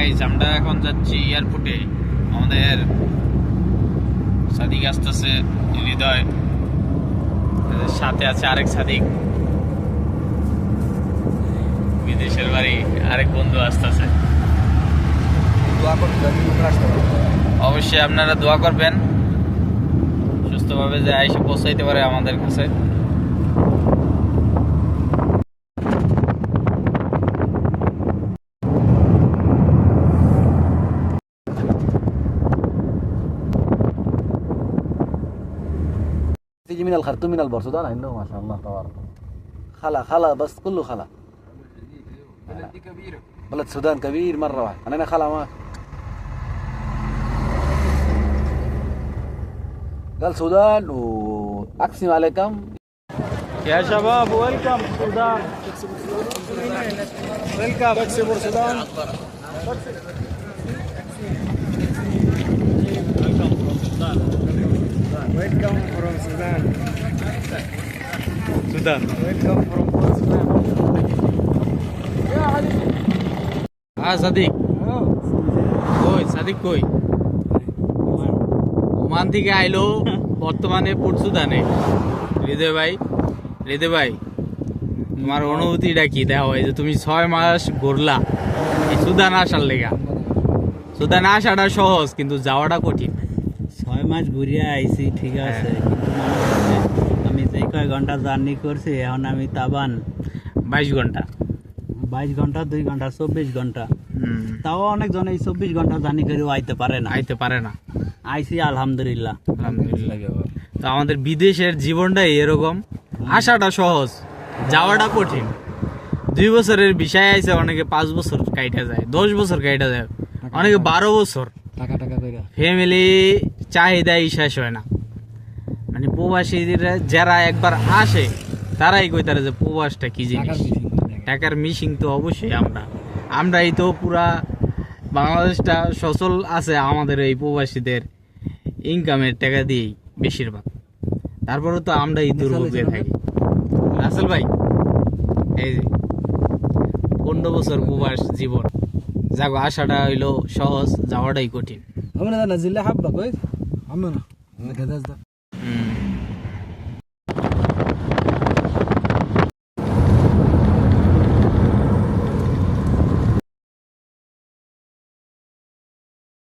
Guys আমরা এখন যাচ্ছি এয়ারপোর্টে। আমাদের সাদিক আসতেছে, হৃদয় সাথে আছে, আরেক সাদিক বিদেশের বাড়ি, আরেক বন্ধু আসতেছে। অবশ্যই আপনারা দোয়া করবেন সুস্থভাবে যে আইসে পৌঁছাইতে পারে আমাদের কাছে। تيجي من الخرطوم من البرسودان عندهم ما شاء الله تبارك خلا خلا بس كله خلا. بلد دي كبيرة. بلد السودان كبير مرة واحد. أنا خلا ما قال سودان وأقسم عليكم يا شباب ويلكم سودان، ويلكم اكسبور سودان. Welcome from Sudan. Sudan. Welcome from Sudan. Sadiq কই? সাদিক কই? ওমান থেকে আইলো, বর্তমানে পোর্ট সুদানে। হৃদয় ভাই তোমার অনুভূতিটা কি? দেখো, এই যে তুমি 6 মাস ঘুরলা এই সুদান আসার লেগা। সুদান আসাটা সহজ কিন্তু যাওয়াটা কঠিন। 6 মাস ঘুরিয়ে আইছি, ঠিক আছে, কিন্তু আমি যে কয় ঘন্টা জার্নি করছি, এখন আমি তাবান 22 ঘন্টা 22 ঘন্টা 2 ঘন্টা 24 ঘন্টা। তাও অনেকজন এই 24 ঘন্টা জার্নি করেও আইতে পারে না। আইছি আলহামদুলিল্লাহ। তো আমাদের বিদেশের জীবনটাই এরকম, আসাটা সহজ, যাওয়াটা কঠিন। 2 বছরের বিষয় আইছে, অনেকে 5 বছর কাইটা যায়, 10 বছর কাইটা যায়, অনেকে 12 বছর। টাকা টাকা কইরা ফ্যামিলি চাহিদাই শেষ হয় না। মানে প্রবাসীরা যারা একবার আসে তারাই কই তারা যে প্রবাসটা কি জিনিস। টাকার মিশিং তো অবশ্যই আমরাই তো পুরা বাংলাদেশটা সচল আছে আমাদের এই প্রবাসীদের ইনকামের টাকা দিয়েই বেশিরভাগ। তারপরে তো আমরাই দুর্ভোগে থাকি। রাসেল ভাই, এই যে 15 বছর প্রবাস জীবন, যাগো আসাটা হইলো সহজ, যাওয়াটাই কঠিন। عمرنا نزل لي حبة كويس عمرنا الجهاز ده